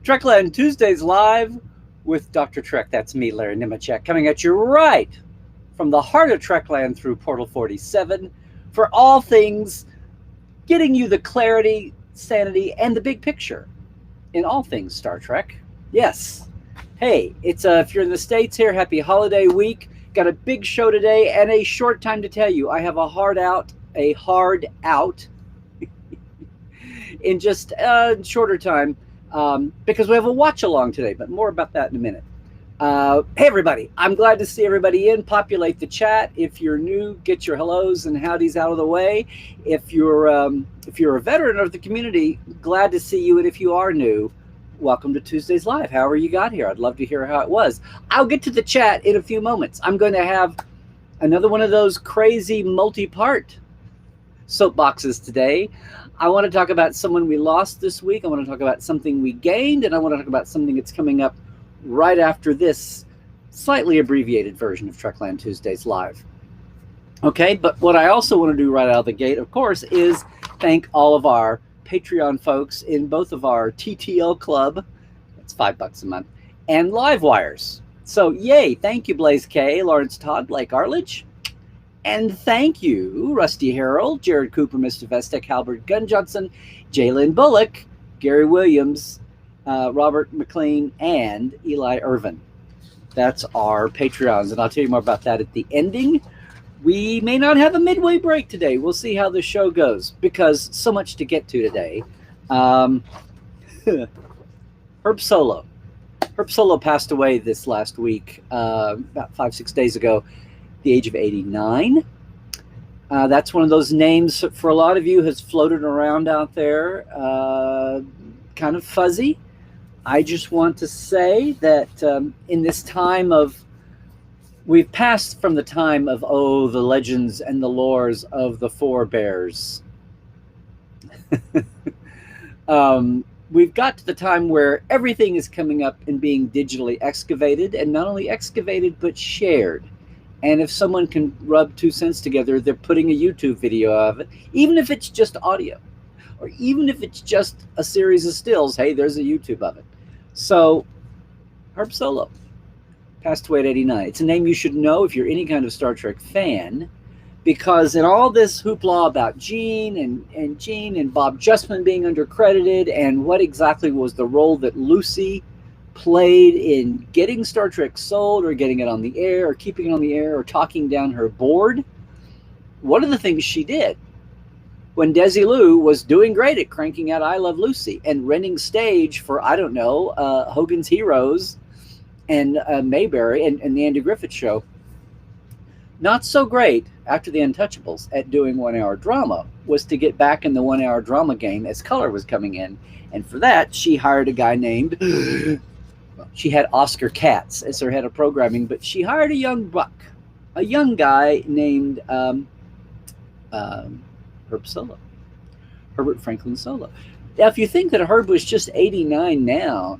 Trekland Tuesdays live with Dr. Trek. That's me, Larry Nemecek, coming at you right from the heart of Trekland through Portal 47 for all things getting you the clarity, sanity, and the big picture in all things Star Trek. Yes. Hey, it's if you're in the States here, happy holiday week. Got a big show today and a short time to tell you. I have a hard out in just a shorter time because we have a watch along today, but more about that in a minute. Hey everybody, I'm glad to see everybody in. Populate the chat. If you're new, get your hellos and howdies out of the way. If you're a veteran of the community, glad to see you. And if you are new, welcome to Tuesdays Live. However you got here, I'd love to hear how it was. I'll get to the chat in a few moments. I'm going to have another one of those crazy multi-part soapboxes today. I want to talk about someone we lost this week. I want to talk about something we gained, and I want to talk about something that's coming up right after this slightly abbreviated version of Trekland Tuesdays Live. Okay, but what I also want to do right out of the gate, of course, is thank all of our Patreon folks in both of our TTL Club, that's $5 a month, and Livewires. So yay, thank you Blaze K, Lawrence Todd, Blake Arledge, and thank you Rusty Harold, Jared Cooper, Mr. Vestek, Halbert Gunn Johnson, Jalen Bullock, Gary Williams, Robert McLean, and Eli Irvin. That's our Patreons, and I'll tell you more about that at the ending. We may not have a midway break today. We'll see how the show goes because so much to get to today. Herb Solow. Herb Solow passed away this last week, about 5-6 days ago, at the age of 89. That's one of those names for a lot of you has floated around out there, kind of fuzzy. I just want to say that in this time of, we've passed from the time of, the legends and the lores of the forebears. We've got to the time where everything is coming up and being digitally excavated, and not only excavated, but shared. And if someone can rub 2 cents together, they're putting a YouTube video of it, even if it's just audio, or even if it's just a series of stills. Hey, there's a YouTube of it. So, Herb Solow passed away at 89. It's a name you should know if you're any kind of Star Trek fan, because in all this hoopla about Gene and Bob Justman being undercredited, and what exactly was the role that Lucy played in getting Star Trek sold, or getting it on the air, or keeping it on the air, or talking down her board, one of the things she did when Desilu was doing great at cranking out I Love Lucy and renting stage for, I don't know, Hogan's Heroes and Mayberry and the Andy Griffith Show. Not so great after the Untouchables at doing 1 hour drama was to get back in the 1 hour drama game as color was coming in. And for that, she hired a guy named, she had Oscar Katz as her head of programming, but she hired a young buck, a young guy named Herb Solow, Herbert Franklin Solow. Now, if you think that Herb was just 89 now,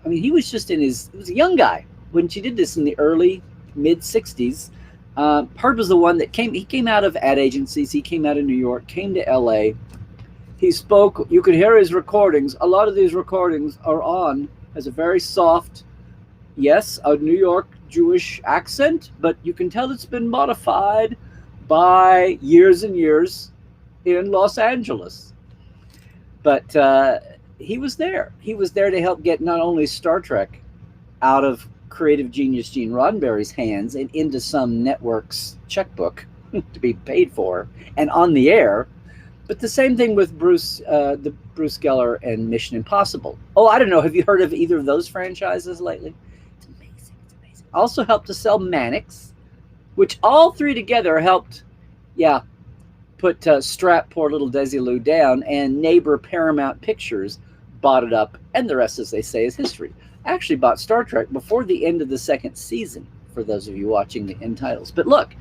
I mean, he was just he was a young guy when she did this in the early, mid-60s. Herb was the one that he came out of ad agencies, he came out of New York, came to LA. He spoke, you could hear his recordings. A lot of these recordings are on, has a very soft, yes, a New York Jewish accent, but you can tell it's been modified by years and years in Los Angeles. But he was there. He was there to help get not only Star Trek out of creative genius Gene Roddenberry's hands and into some network's checkbook to be paid for and on the air, but the same thing with Bruce Geller and Mission Impossible. Oh, I don't know. Have you heard of either of those franchises lately? It's amazing. It's amazing. Also helped to sell Mannix, which all three together helped, put strap poor little Desilu down, and neighbor Paramount Pictures bought it up, and the rest, as they say, is history. I actually bought Star Trek before the end of the second season, for those of you watching the end titles. But look,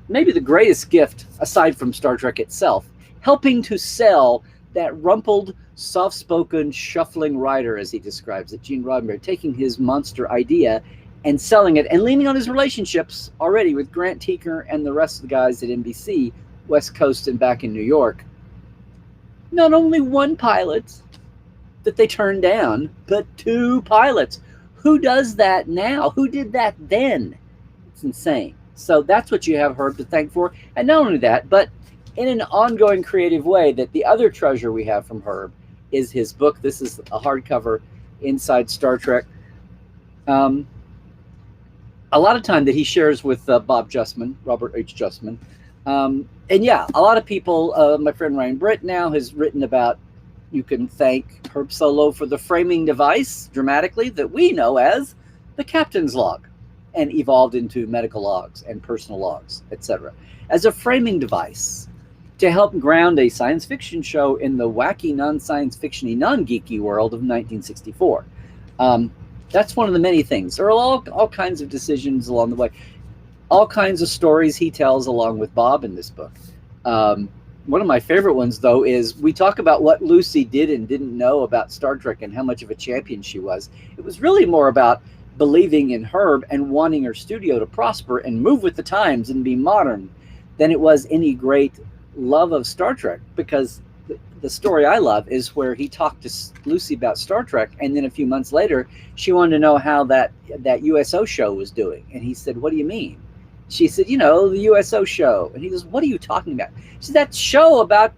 maybe the greatest gift, aside from Star Trek itself, helping to sell that rumpled, soft-spoken, shuffling writer, as he describes it, Gene Roddenberry, taking his monster idea and selling it, and leaning on his relationships already with Grant Teaker and the rest of the guys at NBC, West Coast and back in New York. Not only one pilot, that they turned down, but 2 pilots. Who does that now? Who did that then? It's insane. So that's what you have Herb to thank for. And not only that, but in an ongoing creative way, that the other treasure we have from Herb is his book. This is a hardcover, Inside Star Trek. A lot of time that he shares with Bob Justman, Robert H. Justman. And yeah, a lot of people, my friend Ryan Britt now has written about, you can thank Herb Solow for the framing device dramatically that we know as the captain's log, and evolved into medical logs and personal logs, etc., as a framing device to help ground a science fiction show in the wacky, non-science fiction-y, non-geeky world of 1964. That's one of the many things. There are all kinds of decisions along the way, all kinds of stories he tells along with Bob in this book. One of my favorite ones, though, is we talk about what Lucy did and didn't know about Star Trek and how much of a champion she was. It was really more about believing in Herb and wanting her studio to prosper and move with the times and be modern than it was any great love of Star Trek. Because the story I love is where he talked to Lucy about Star Trek, and then a few months later, she wanted to know how that USO show was doing. And he said, "What do you mean?" She said, "You know, the USO show." And he goes, "What are you talking about?" She said, "That show about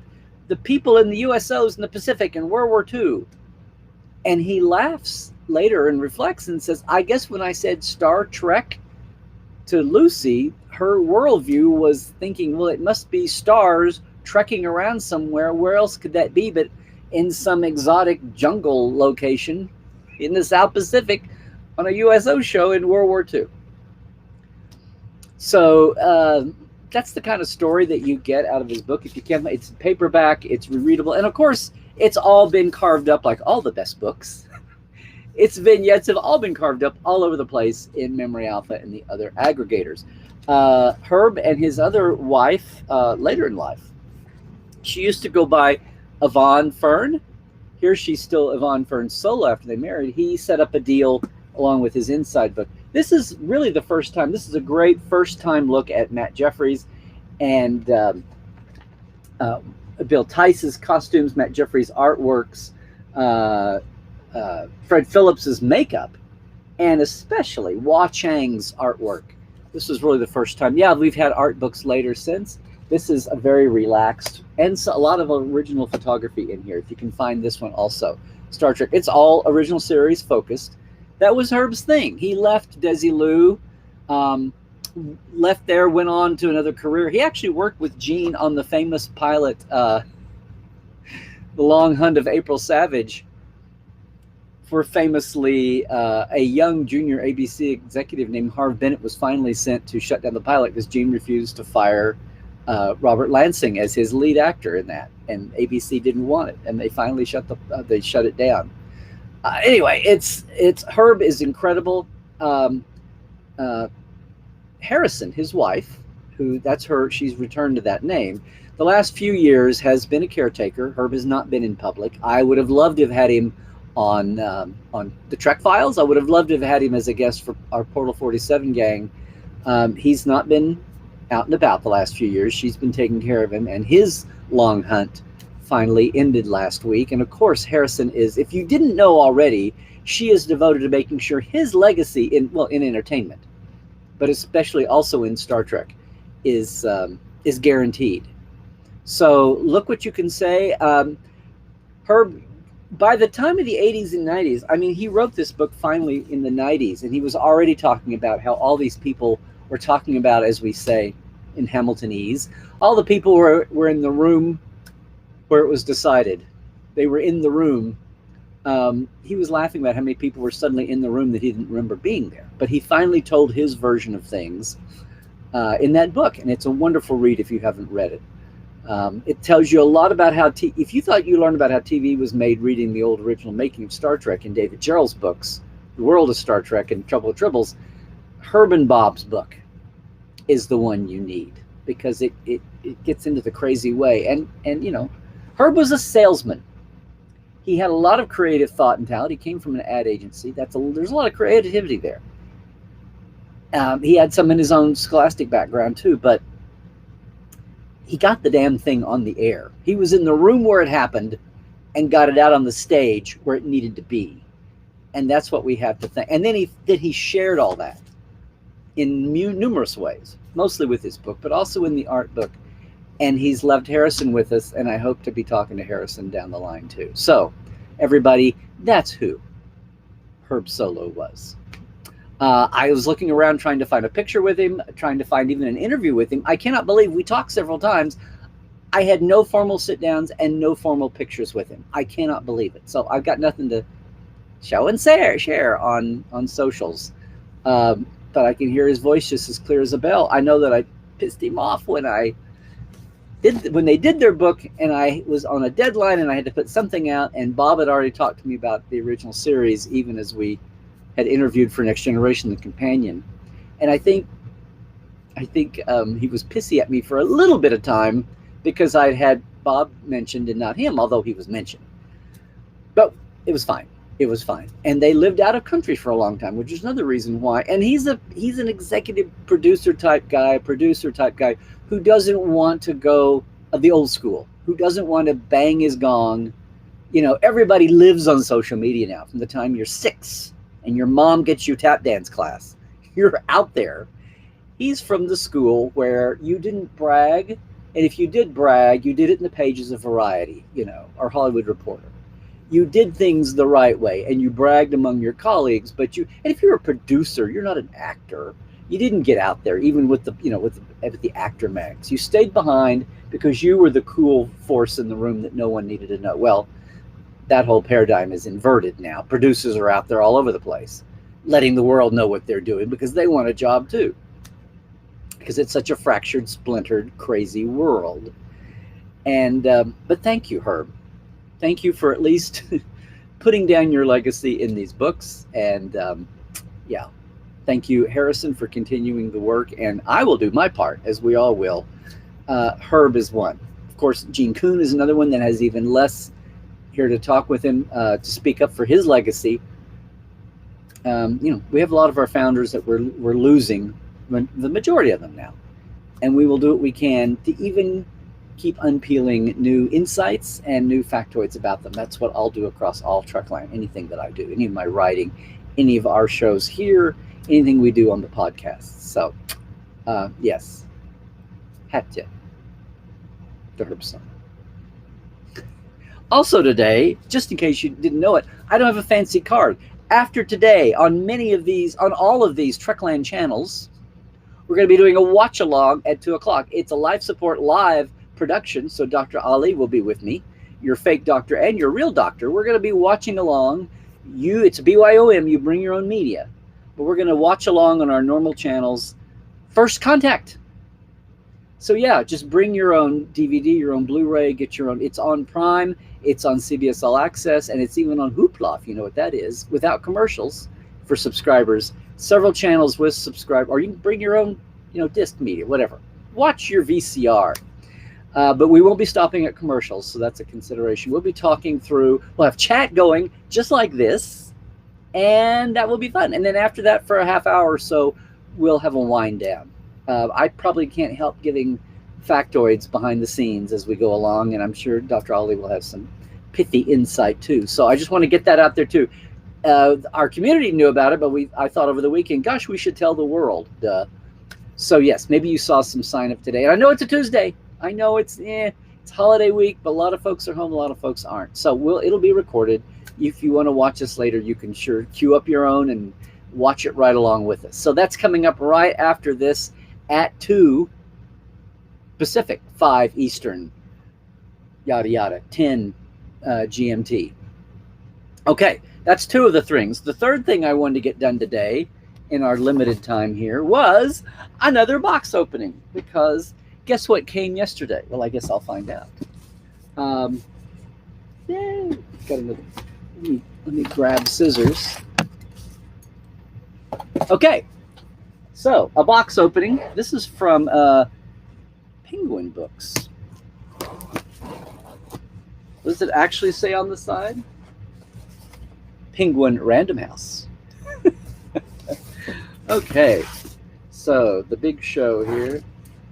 the people in the USOs in the Pacific in World War II. And he laughs later and reflects and says, "I guess when I said Star Trek to Lucy, her worldview was thinking, well, it must be stars trekking around somewhere. Where else could that be but in some exotic jungle location in the South Pacific on a USO show in World War II?" So that's the kind of story that you get out of his book. If you can, it's paperback, it's rereadable, and of course, it's all been carved up like all the best books. Its vignettes have all been carved up all over the place in Memory Alpha and the other aggregators. Herb and his other wife, later in life, she used to go by Yvonne Fern. Here she's still Yvonne Fern Solow after they married. He set up a deal along with his Inside book. This is really the first time. This is a great first-time look at Matt Jeffries and Bill Tice's costumes, Matt Jeffries' artworks, Fred Phillips's makeup, and especially Watchalong's artwork. This was really the first time. Yeah, we've had art books later since. This is a very relaxed, and so a lot of original photography in here. If you can find this one also. Star Trek. It's all original series focused. That was Herb's thing. He left Desilu, left there, went on to another career. He actually worked with Gene on the famous pilot, The Long Hunt of April Savage, where famously a young junior ABC executive named Harv Bennett was finally sent to shut down the pilot because Gene refused to fire Robert Lansing as his lead actor in that, and ABC didn't want it, and they finally shut it down. Anyway, it's Herb is incredible. Harrison, his wife, she's returned to that name. The last few years has been a caretaker. Herb has not been in public. I would have loved to have had him on the Trek Files. I would have loved to have had him as a guest for our Portal 47 gang. He's not been out and about the last few years. She's been taking care of him, and his long hunt finally ended last week. And of course, Harrison is, if you didn't know already, she is devoted to making sure his legacy in entertainment, but especially also in Star Trek, is guaranteed. So look what you can say. Herb, by the time of the 80s and 90s, I mean, he wrote this book finally in the 90s, and he was already talking about how all these people were talking about, as we say in Hamiltonese, all the people were in the room where it was decided. They were in the room. He was laughing about how many people were suddenly in the room that he didn't remember being there. But he finally told his version of things in that book, and it's a wonderful read if you haven't read it. It tells you a lot about how, if you thought you learned about how TV was made reading the old original Making of Star Trek in David Gerrold's books, The World of Star Trek and Trouble with Tribbles, Herb and Bob's book is the one you need, because it gets into the crazy way. And you know, Herb was a salesman. He had a lot of creative thought and talent. He came from an ad agency. There's a lot of creativity there. He had some in his own scholastic background too, but he got the damn thing on the air. He was in the room where it happened, and got it out on the stage where it needed to be. And that's what we have to thank. And then he shared all that in numerous ways, mostly with his book, but also in the art book. And he's left Harrison with us, and I hope to be talking to Harrison down the line too. So, everybody, that's who Herb Solow was. I was looking around trying to find a picture with him, trying to find even an interview with him. I cannot believe we talked several times. I had no formal sit-downs and no formal pictures with him. I cannot believe it. So I've got nothing to show and share on socials. But I can hear his voice just as clear as a bell. I know that I pissed him off when they did their book, and I was on a deadline and I had to put something out, and Bob had already talked to me about the original series, even as we had interviewed for Next Generation, the companion. And I think he was pissy at me for a little bit of time because I'd had Bob mentioned and not him, although he was mentioned. But it was fine. It was fine. And they lived out of country for a long time, which is another reason why. And he's an executive producer type guy who doesn't want to go of the old school, who doesn't want to bang his gong. You know, everybody lives on social media now from the time you're 6 and your mom gets you tap dance class. You're out there. He's from the school where you didn't brag. And if you did brag, you did it in the pages of Variety, or Hollywood Reporter. You did things the right way, and you bragged among your colleagues. And if you're a producer, you're not an actor. You didn't get out there, even with the actor mags. You stayed behind because you were the cool force in the room that no one needed to know. Well, that whole paradigm is inverted now. Producers are out there all over the place, letting the world know what they're doing because they want a job too. Because it's such a fractured, splintered, crazy world. And but thank you, Herb. Thank you for at least putting down your legacy in these books. And thank you, Harrison, for continuing the work. And I will do my part, as we all will. Herb is one. Of course, Gene Kuhn is another one that has even less here to talk with him, to speak up for his legacy. We have a lot of our founders that we're losing, the majority of them now. And we will do what we can to even keep unpeeling new insights and new factoids about them. That's what I'll do across all Trekland, anything that I do, any of my writing, any of our shows here, anything we do on the podcast. So, yes, had to Herb Solow. Also today, just in case you didn't know it, I don't have a fancy card. After today, on all of these Trekland channels, we're going to be doing a watch-along at 2 o'clock. It's a life support live production, so Dr. Ali will be with me, your fake doctor and your real doctor. We're going to be watching along. It's a BYOM, you bring your own media. But we're going to watch along on our normal channels. First contact. So yeah, just bring your own DVD, your own Blu-ray, get your own. It's on Prime, it's on CBS All Access, and it's even on Hoopla, if you know what that is, without commercials for subscribers. Several channels with subscribe, or you can bring your own, disc media, whatever. Watch your VCR. But we won't be stopping at commercials, so that's a consideration. We'll be talking through, we'll have chat going just like this, and that will be fun. And then after that, for a half hour or so, we'll have a wind down. I probably can't help giving factoids behind the scenes as we go along, and I'm sure Dr. Ali will have some pithy insight too. So I just want to get that out there too. Our community knew about it, but I thought over the weekend, gosh, we should tell the world. So yes, maybe you saw some sign up today. And I know it's a Tuesday. I know it's holiday week, but a lot of folks are home, a lot of folks aren't. So it'll be recorded. If you want to watch us later, you can sure queue up your own and watch it right along with us. So that's coming up right after this at 2 Pacific, 5 Eastern, yada yada, 10 GMT. Okay, that's 2 of the things. The third thing I wanted to get done today in our limited time here was another box opening, because guess what came yesterday? Well, I guess I'll find out. Let me grab scissors. Okay, so a box opening. This is from Penguin Books. What does it actually say on the side? Penguin Random House. Okay, so the big show here.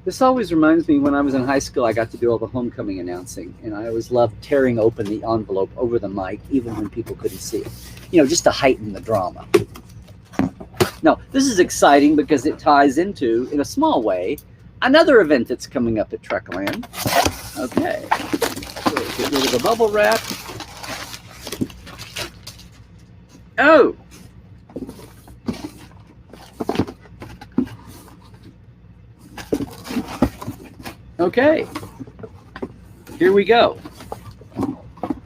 This always reminds me when I was in high school, I got to do all the homecoming announcing, and I always loved tearing open the envelope over the mic, even when people couldn't see it, just to heighten the drama. Now, this is exciting because it ties into, in a small way, another event that's coming up at Trekland. Okay, so get rid of the bubble wrap. Oh! Okay, here we go.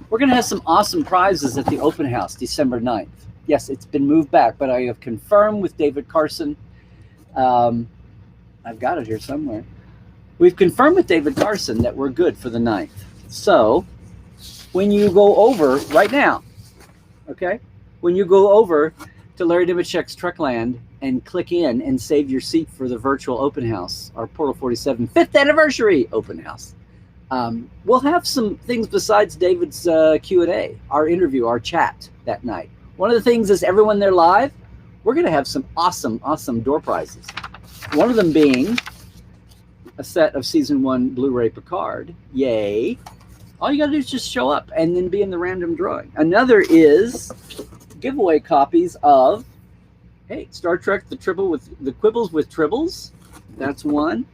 We're going to have some awesome prizes at the open house December 9th. Yes, it's been moved back, but I have confirmed with David Carson. I've got it here somewhere. We've confirmed with David Carson that we're good for the 9th. So when you go over right now, okay, when you go over to Larry Nemecek's Trekland and click in and save your seat for the virtual open house, our Portal 47 5th anniversary open house. We'll have some things besides David's Q&A, our interview, our chat that night. One of the things is everyone there live, we're going to have some awesome door prizes. One of them being a set of Season 1 Blu-ray Picard. Yay. All you got to do is just show up and then be in the random drawing. Another is giveaway copies of, hey, Star Trek, the Quibbles with Tribbles. That's one.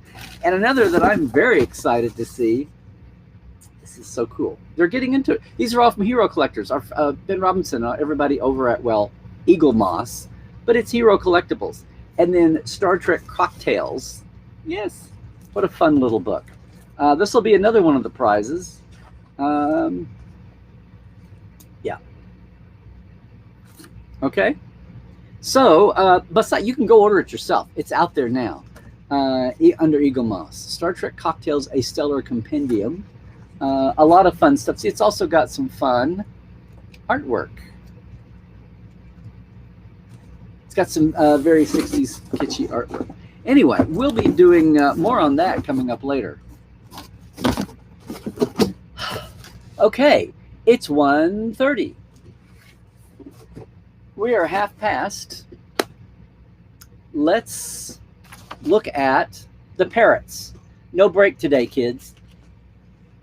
And another that I'm very excited to see. This is so cool. They're getting into it. These are all from Hero Collectors. Our Ben Robinson, everybody over at, Eagle Moss. But it's Hero Collectibles. And then Star Trek Cocktails. Yes. What a fun little book. This will be another one of the prizes. Yeah. Okay. So, besides, you can go order it yourself. It's out there now under Eagle Moss. Star Trek Cocktails, a Stellar Compendium. A lot of fun stuff. See, it's also got some fun artwork. It's got some very 60s kitschy artwork. Anyway, we'll be doing more on that coming up later. Okay, it's 1:30. We are half past. Let's look at the parrots. No break today, kids.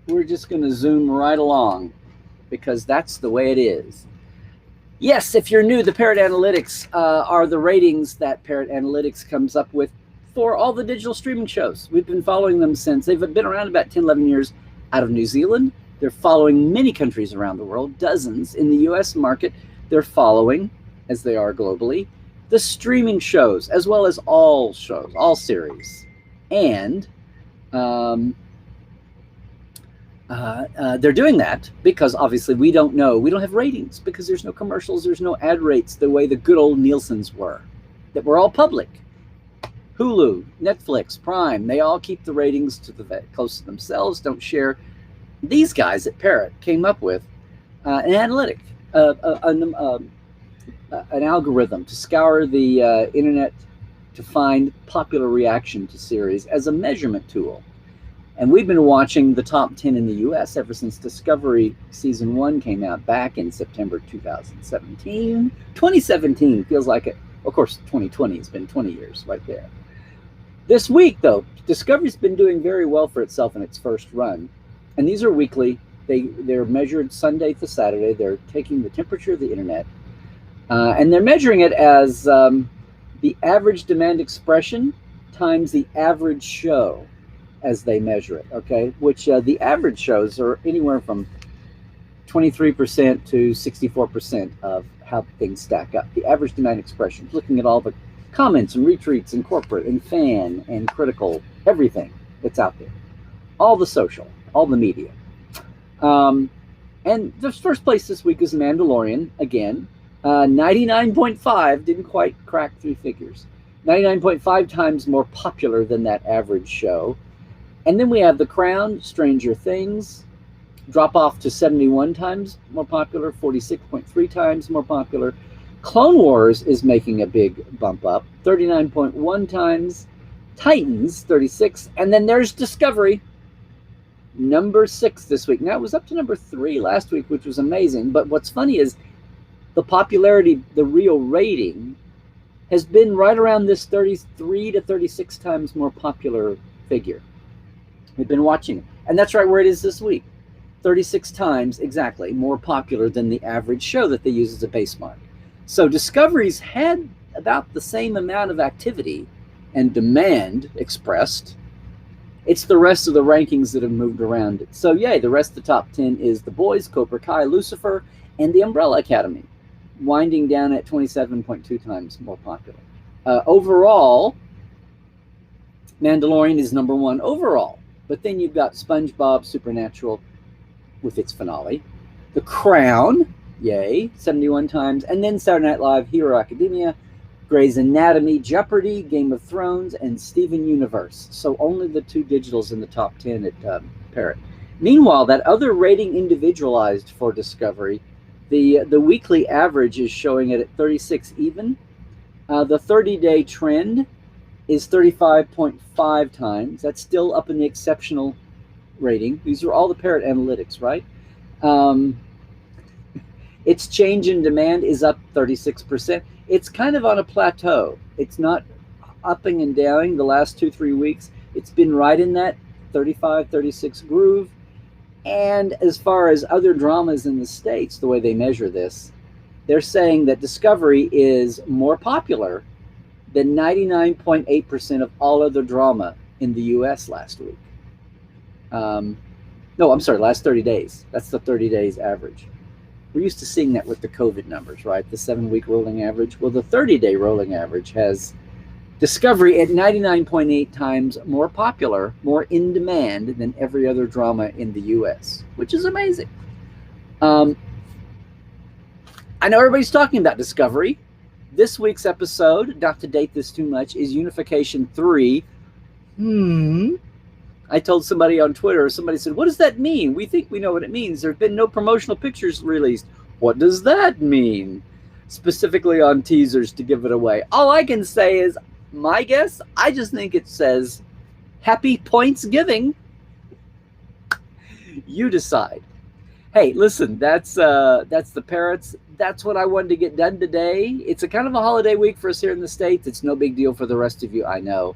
We're just going to zoom right along because that's the way it is. Yes, if you're new, the Parrot Analytics are the ratings that Parrot Analytics comes up with for all the digital streaming shows. We've been following them since they've been around about 10, 11 years out of New Zealand. They're following many countries around the world, dozens. In the US market, they're following, as they are globally, the streaming shows, as well as all shows, all series. And they're doing that because obviously we don't know. We don't have ratings because there's no commercials, there's no ad rates the way the good old Nielsen's were, that were all public. Hulu, Netflix, Prime, they all keep the ratings close to themselves, don't share. These guys at Parrot came up with an analytic, an algorithm to scour the internet to find popular reaction to series as a measurement tool. And we've been watching the top 10 in the US ever since Discovery Season 1 came out back in September 2017. 2017 feels like it. Of course, 2020 has been 20 years right there. This week, though, Discovery's been doing very well for itself in its first run. And these are weekly. They're measured Sunday to Saturday. They're taking the temperature of the internet. And they're measuring it as the average demand expression times the average show as they measure it, okay? Which the average shows are anywhere from 23% to 64% of how things stack up. The average demand expression, looking at all the comments and retweets and corporate and fan and critical, everything that's out there. All the social, all the media. And the first place this week is Mandalorian, again. 99.5, didn't quite crack 3 figures. 99.5 times more popular than that average show. And then we have The Crown, Stranger Things, drop off to 71 times more popular, 46.3 times more popular. Clone Wars is making a big bump up, 39.1 times. Titans, 36. And then there's Discovery, number 6 this week. Now, it was up to number 3 last week, which was amazing. But what's funny is the popularity, the real rating, has been right around this 33 to 36 times more popular figure. We've been watching it. And that's right where it is this week. 36 times exactly more popular than the average show that they use as a base mark. So Discovery's had about the same amount of activity and demand expressed. It's the rest of the rankings that have moved around it. So yay, the rest of the top 10 is The Boys, Cobra Kai, Lucifer, and The Umbrella Academy, winding down at 27.2 times more popular. Overall, Mandalorian is number one overall. But then you've got SpongeBob Supernatural with its finale. The Crown, yay, 71 times. And then Saturday Night Live, Hero Academia, Grey's Anatomy, Jeopardy, Game of Thrones, and Steven Universe. So only the two digitals in the top 10 at Parrot. Meanwhile, that other rating individualized for Discovery, the weekly average is showing it at 36 even. The 30-day trend is 35.5 times. That's still up in the exceptional rating. These are all the Parrot analytics, right? Its change in demand is up 36%. It's kind of on a plateau. It's not upping and downing the last 2-3 weeks. It's been right in that 35, 36 groove. And as far as other dramas in the States, the way they measure this, they're saying that Discovery is more popular than 99.8% of all other drama in the US last week. No, I'm sorry, last 30 days. That's the 30 days average. We're used to seeing that with the COVID numbers, right? The 7-week rolling average. Well, the 30-day rolling average has Discovery at 99.8 times more popular, more in demand than every other drama in the US, which is amazing. I know everybody's talking about Discovery. This week's episode, not to date this too much, is Unification 3. I told somebody on Twitter, somebody said, what does that mean? We think we know what it means. There have been no promotional pictures released. What does that mean? Specifically on teasers to give it away. All I can say is, my guess, I just think it says, Happy Points Giving. You decide. Hey, listen, that's the Parrots. That's what I wanted to get done today. It's a kind of a holiday week for us here in the States. It's no big deal for the rest of you, I know.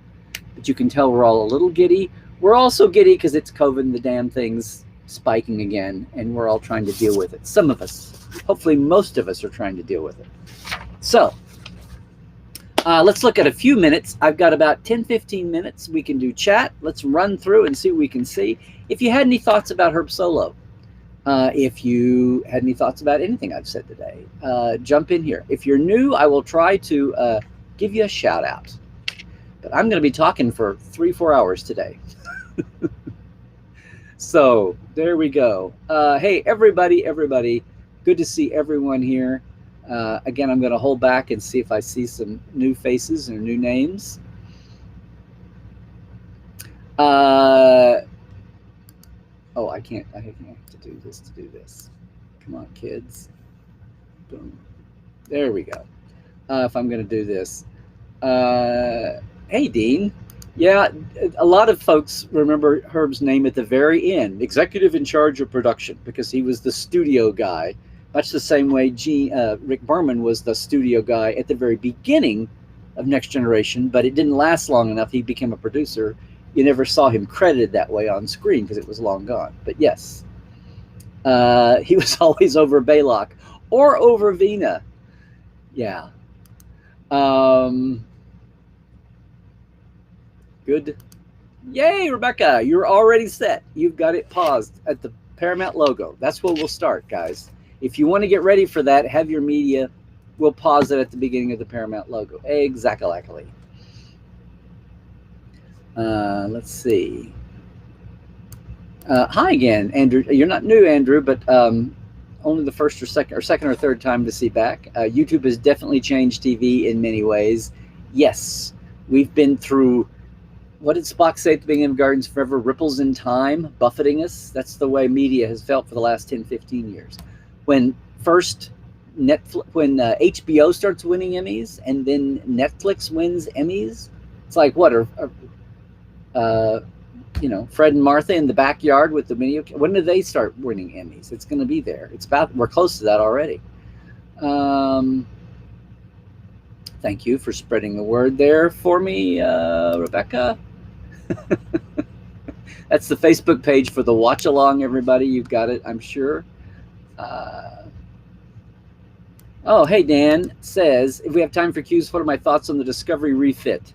But you can tell we're all a little giddy. We're also giddy because it's COVID and the damn thing's spiking again, and we're all trying to deal with it. Some of us, hopefully most of us, are trying to deal with it. So, let's look at a few minutes. I've got about 10-15 minutes. We can do chat. Let's run through and see what we can see. If you had any thoughts about Herb Solow, if you had any thoughts about anything I've said today, jump in here. If you're new, I will try to give you a shout out. But I'm going to be talking for 3-4 hours today. So there we go. Hey, everybody. Good to see everyone here. Again, I'm going to hold back and see if I see some new faces or new names. Oh, I can't. I have to do this. Come on, kids. Boom. There we go. If I'm going to do this. Hey, Dean. Yeah, a lot of folks remember Herb's name at the very end, executive in charge of production, because he was the studio guy, much the same way Rick Berman was the studio guy at the very beginning of Next Generation, but it didn't last long enough. He became a producer. You never saw him credited that way on screen because it was long gone. But yes, he was always over Baylock or over Vina. Yeah. Good. Yay, Rebecca, you're already set. You've got it paused at the Paramount logo. That's where we'll start, guys. If you want to get ready for that, have your media. We'll pause it at the beginning of the Paramount logo. Exactly. Let's see. Hi again, Andrew. You're not new, Andrew, but only the first or second or third time to see back. YouTube has definitely changed TV in many ways. Yes, we've been through, what did Spock say at the beginning of Gardens Forever? Ripples in time buffeting us. That's the way media has felt for the last 10, 15 years. When first HBO starts winning Emmys and then Netflix wins Emmys, it's like, what are Fred and Martha in the backyard with the video? When do they start winning Emmys? It's going to be there. We're close to that already. Thank you for spreading the word there for me, Rebecca. That's the Facebook page for the Watchalong, everybody. You've got it, I'm sure. Oh, hey, Dan says, if we have time for cues, what are my thoughts on the Discovery refit?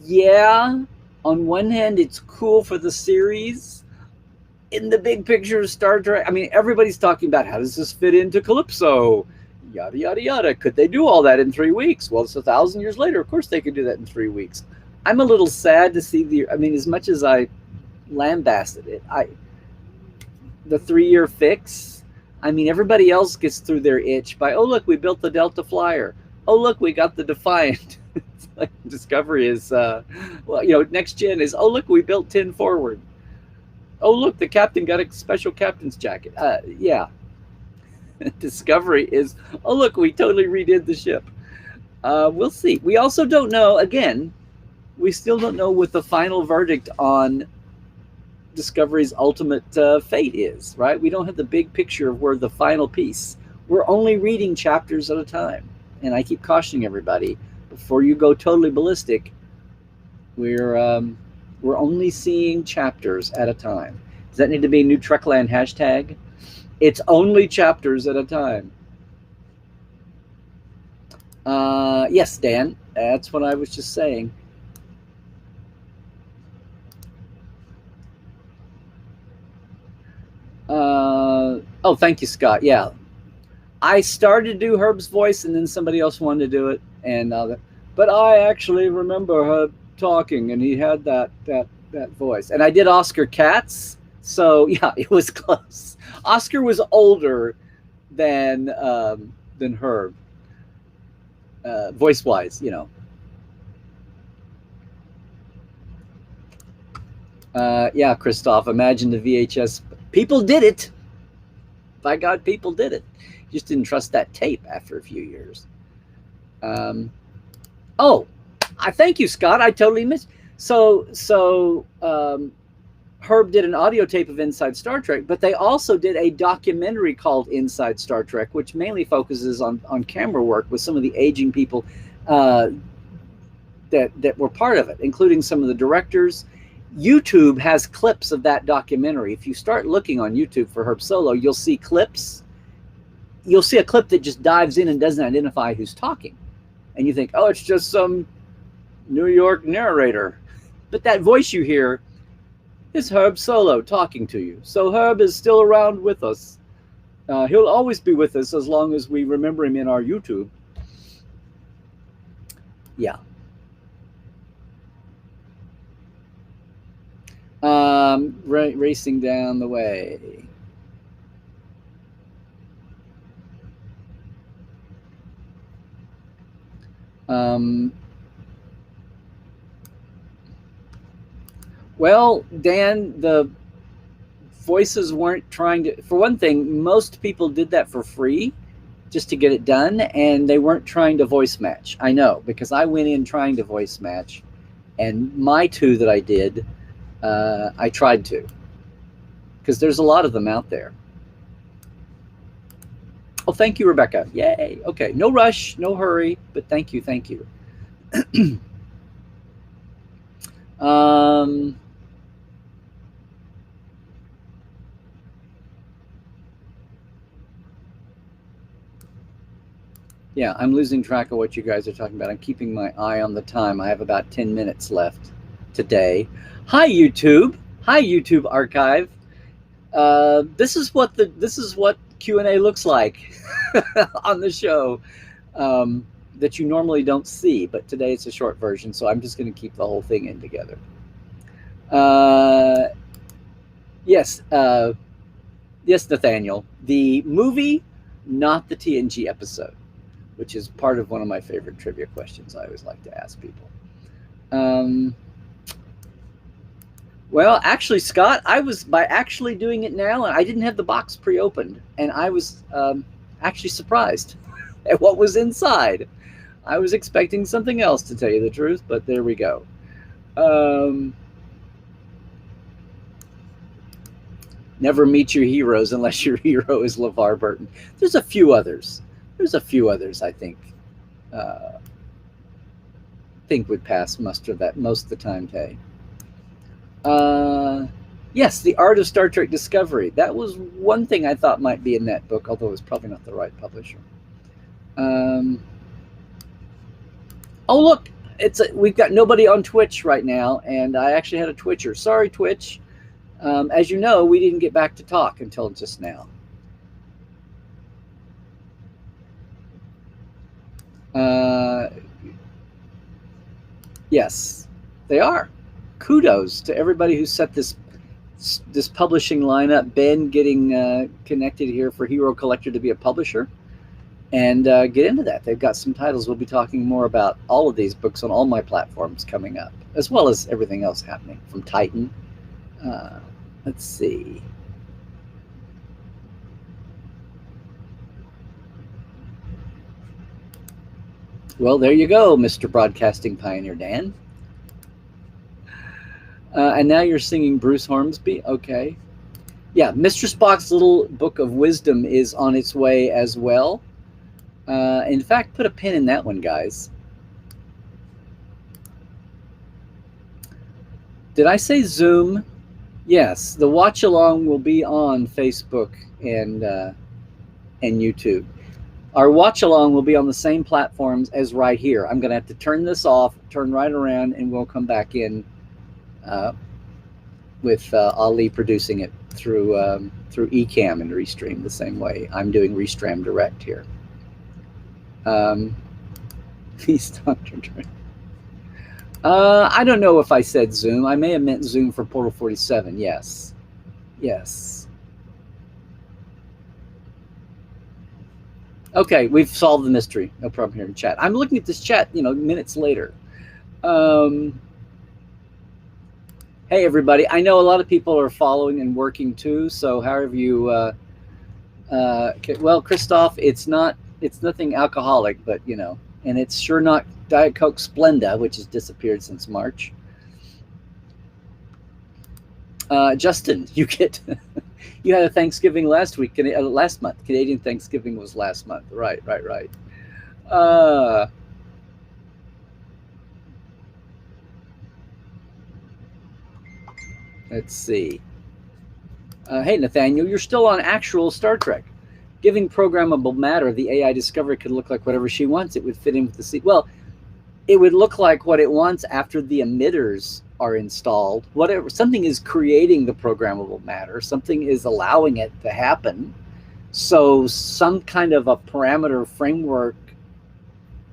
Yeah, on one hand, it's cool for the series. In the big picture of Star Trek, I mean, everybody's talking about how does this fit into Calypso? Yada, yada, yada. Could they do all that in 3 weeks? Well, it's 1,000 years later. Of course they could do that in 3 weeks. I'm a little sad to see I mean, as much as I lambasted it, the 3-year fix, I mean, everybody else gets through their itch by, oh, look, we built the Delta Flyer. Oh, look, we got the Defiant. It's like Discovery is, well, you know, Next Gen is, oh, look, we built 10 Forward. Oh, look, the captain got a special captain's jacket. Yeah. Discovery is, oh, look, we totally redid the ship. We'll see. We also don't know, again, we still don't know what the final verdict on Discovery's ultimate fate is, right? We don't have the big picture of where the final piece. We're only reading chapters at a time. And I keep cautioning everybody, before you go totally ballistic, we're only seeing chapters at a time. Does that need to be a new Trekland hashtag? It's only chapters at a time. Yes, Dan, that's what I was just saying. Oh, thank you, Scott. Yeah, I started to do Herb's voice, and then somebody else wanted to do it, and but I actually remember Herb talking, and he had that voice, and I did Oscar Katz, so yeah, it was close. Oscar was older than Herb, voice wise, you know. Yeah, Christoph, imagine the VHS. People did it. By God, people did it. Just didn't trust that tape after a few years. Oh, I thank you, Scott. I totally missed. So Herb did an audio tape of Inside Star Trek, but they also did a documentary called Inside Star Trek, which mainly focuses on camera work with some of the aging people that were part of it, including some of the directors. YouTube has clips of that documentary. If you start looking on YouTube for Herb Solow, you'll see clips. You'll see a clip that just dives in and doesn't identify who's talking. And you think, oh, it's just some New York narrator. But that voice you hear is Herb Solow talking to you. So Herb is still around with us. He'll always be with us as long as we remember him in our YouTube. Yeah. Racing down the way. Well, Dan, the voices weren't trying to, for one thing, most people did that for free just to get it done, and they weren't trying to voice match. I know, because I went in trying to voice match, and my two that I did, I tried to, because there's a lot of them out there. Oh, thank you, Rebecca. Yay. Okay, no rush, no hurry, but thank you, thank you. Yeah, I'm losing track of what you guys are talking about. I'm keeping my eye on the time. I have about 10 minutes left today. Hi, YouTube. Hi, YouTube archive. This is what Q&A looks like on the show that you normally don't see, but today it's a short version, so I'm just going to keep the whole thing in together. Yes, Nathaniel. The movie, not the TNG episode, which is part of one of my favorite trivia questions I always like to ask people. Well, actually, Scott, I was, by actually doing it now, and I didn't have the box pre-opened, and I was actually surprised at what was inside. I was expecting something else, to tell you the truth, but there we go. Never meet your heroes unless your hero is LeVar Burton. There's a few others. I think would pass muster that most of the time, Tay. Yes, The Art of Star Trek Discovery. That was one thing I thought might be in that book, although it's probably not the right publisher. Oh, look, we've got nobody on Twitch right now, and I actually had a Twitcher. Sorry, Twitch. As you know, we didn't get back to talk until just now. Yes, they are. Kudos to everybody who set this publishing lineup. Ben getting connected here for Hero Collector to be a publisher, and get into that. They've got some titles. We'll be talking more about all of these books on all my platforms coming up, as well as everything else happening from Titan. Let's see. Well, there you go, Mr. Broadcasting Pioneer Dan. And now you're singing Bruce Hornsby. Okay. Yeah, Mr. Spock's Little Book of Wisdom is on its way as well. In fact, put a pin in that one, guys. Did I say Zoom? Yes, the Watchalong will be on Facebook and YouTube. Our Watchalong will be on the same platforms as right here. I'm going to have to turn this off, turn right around, and we'll come back in with Ali producing it through Ecamm and Restream the same way. I'm doing Restream Direct here. Please, Dr. Dre. I don't know if I said Zoom. I may have meant Zoom for Portal 47. Yes. Yes. Okay, we've solved the mystery. No problem here in chat. I'm looking at this chat, minutes later. Hey, everybody. I know a lot of people are following and working too. So however you, well, Christoph, it's nothing alcoholic, but and it's sure not Diet Coke Splenda, which has disappeared since March. Justin, you had a Thanksgiving last month. Canadian Thanksgiving was last month. Right. Let's see. Hey, Nathaniel, you're still on actual Star Trek. Giving programmable matter, the AI discovery could look like whatever she wants. It would fit in with the seat. Well, it would look like what it wants after the emitters are installed. Whatever, something is creating the programmable matter. Something is allowing it to happen. So some kind of a parameter framework,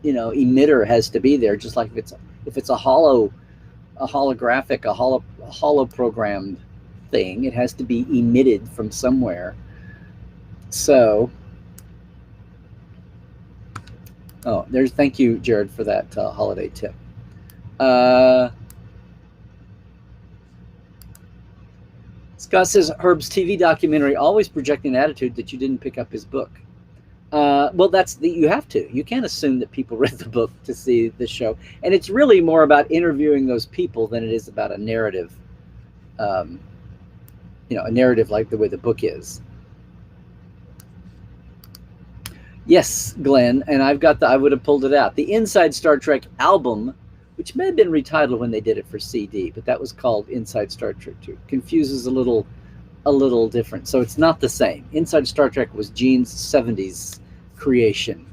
emitter has to be there. Just like if it's a holographic, a holo programmed thing, it has to be emitted from somewhere. So, thank you, Jared, for that holiday tip. Scott says, Herb's TV documentary always projecting an attitude that you didn't pick up his book. Well, you have to. You can't assume that people read the book to see the show. And it's really more about interviewing those people than it is about a narrative, a narrative like the way the book is. Yes, Glenn, and I would have pulled it out. The Inside Star Trek album, which may have been retitled when they did it for CD, but that was called Inside Star Trek 2. Confuses a little different. So it's not the same. Inside Star Trek was Gene's 70s creation.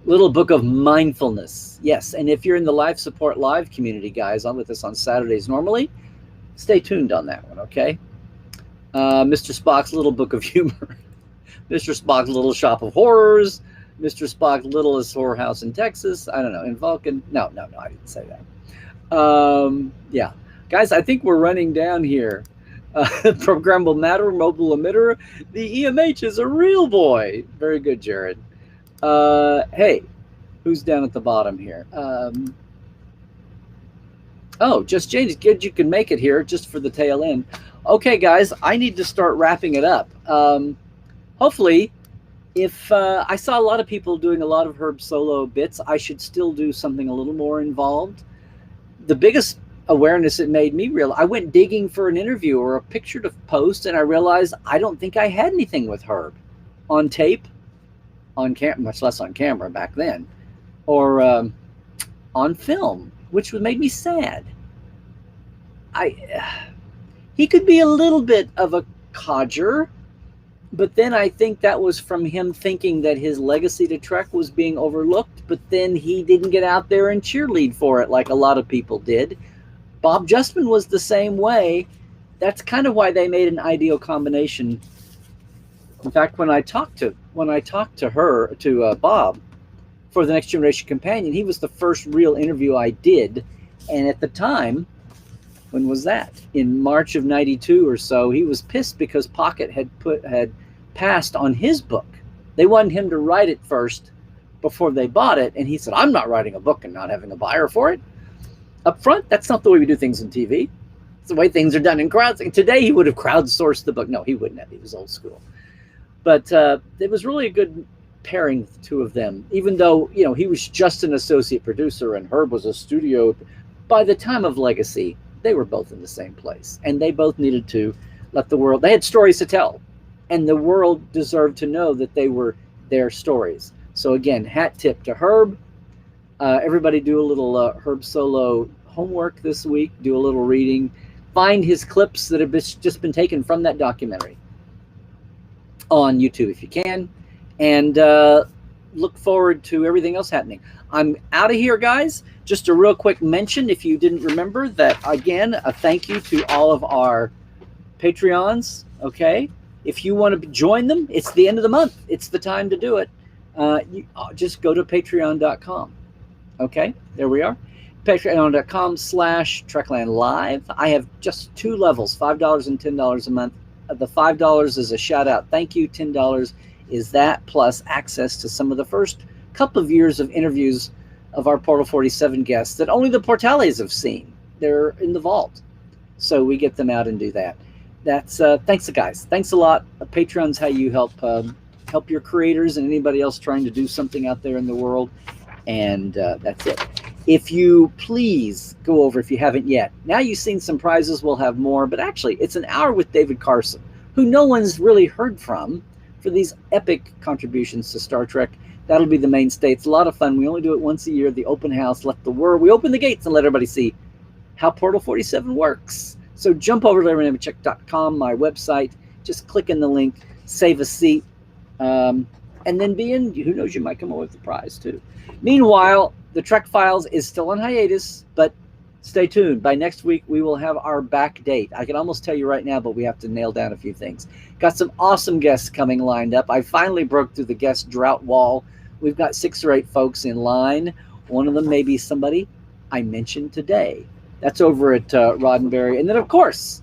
Little Book of Mindfulness. Yes, and if you're in the Live Support Live community, guys, I'm with us on Saturdays normally. Stay tuned on that one, okay? Mr. Spock's Little Book of Humor. Mr. Spock's Little Shop of Horrors, Mr. Spock's Littlest Whorehouse in Texas. I don't know, in Vulcan. No, I didn't say that. Yeah. Guys, I think we're running down here. Programmable matter, mobile emitter. The EMH is a real boy. Very good, Jared. Hey, who's down at the bottom here? Just Jane. Good you can make it here just for the tail end. Okay, guys, I need to start wrapping it up. Hopefully, if I saw a lot of people doing a lot of Herb Solow bits, I should still do something a little more involved. The biggest awareness it made me realize, I went digging for an interview or a picture to post, and I realized I don't think I had anything with Herb on tape, on camera, much less on camera back then, or on film, which made me sad. he could be a little bit of a codger, but then I think that was from him thinking that his legacy to Trek was being overlooked, but then he didn't get out there and cheerlead for it like a lot of people did. Bob Justman was the same way. That's kind of why they made an ideal combination. In fact, when I talked to Bob for the Next Generation Companion, he was the first real interview I did, and at the time, when was that? In March of '92 or so, he was pissed because Pocket had passed on his book. They wanted him to write it first before they bought it, and he said, "I'm not writing a book and not having a buyer for it." Up front, that's not the way we do things in TV. It's the way things are done in crowds. Today, he would have crowdsourced the book. No, he wouldn't have. He was old school. But it was really a good pairing, the two of them, even though, you know, he was just an associate producer and Herb was a studio. By the time of Legacy, they were both in the same place, and they both needed to let the world, they had stories to tell, and the world deserved to know that they were their stories. So again, hat tip to Herb. Everybody do a little Herb Solow homework this week, do a little reading, find his clips that have just been taken from that documentary on YouTube if you can, and look forward to everything else happening. I'm out of here, guys. Just a real quick mention, if you didn't remember, that again, a thank you to all of our Patreons. Okay, if you want to join them, it's the end of the month. It's the time to do it. You just go to patreon.com. Okay, there we are. Patreon.com/Trekland Live. I have just two levels, $5 and $10 a month. The $5 is a shout out, thank you. $10 is that plus access to some of the first couple of years of interviews of our Portal 47 guests that only the Portales have seen. They're in the vault, so we get them out and do that. That's thanks, guys. Thanks a lot. Patreon's how you help your creators and anybody else trying to do something out there in the world. And that's it. If you please go over, if you haven't yet, now you've seen some prizes, we'll have more, but actually it's an hour with David Carson, who no one's really heard from for these epic contributions to Star Trek. That'll be the mainstay. It's a lot of fun. We only do it once a year, the open house, let the world, we open the gates and let everybody see how Portal 47 works. So jump over to Nemecek.com, my website, just click in the link, save a seat, and then be in, who knows, you might come away with the prize too. Meanwhile, the Trek Files is still on hiatus, but stay tuned. By next week, we will have our back date. I can almost tell you right now, but we have to nail down a few things. Got some awesome guests coming lined up. I finally broke through the guest drought wall. We've got 6 or 8 folks in line. One of them may be somebody I mentioned today. That's over at Roddenberry. And then, of course,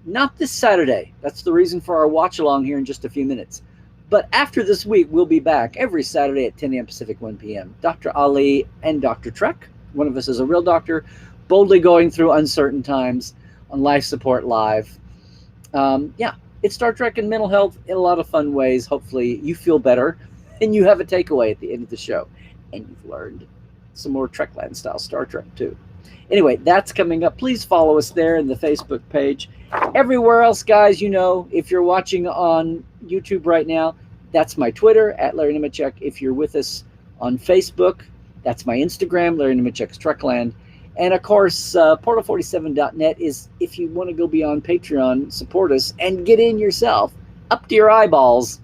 not this Saturday. That's the reason for our watch-along here in just a few minutes. But after this week, we'll be back every Saturday at 10 a.m. Pacific, 1 p.m. Dr. Ali and Dr. Trek. One of us is a real doctor, boldly going through uncertain times on Life Support Live. Yeah, it's Star Trek and mental health in a lot of fun ways. Hopefully you feel better and you have a takeaway at the end of the show. And you've learned some more Trekland style Star Trek too. Anyway, that's coming up. Please follow us there in the Facebook page. Everywhere else, guys, you know, if you're watching on YouTube right now, that's my Twitter, at Larry Nemecek. If you're with us on Facebook, that's my Instagram, Larry Nemecek's Trekland. And, of course, Portal47.net is if you want to go beyond Patreon, support us, and get in yourself, up to your eyeballs,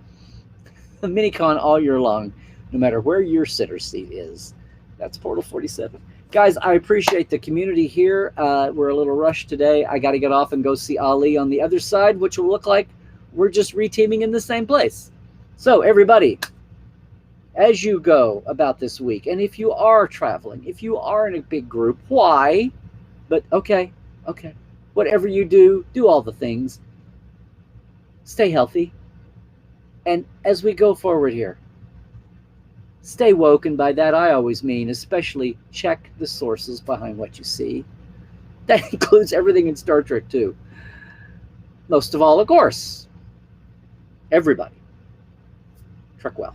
a mini-con all year long, no matter where your sitter seat is. That's Portal 47. Guys, I appreciate the community here. We're a little rushed today. I got to get off and go see Ali on the other side, which will look like we're just reteaming in the same place. So, everybody, as you go about this week, and if you are traveling, if you are in a big group, why? But okay. Whatever you do, do all the things. Stay healthy. And as we go forward here, stay woke, and by that I always mean especially check the sources behind what you see. That includes everything in Star Trek too. Most of all, of course, everybody. Trek well.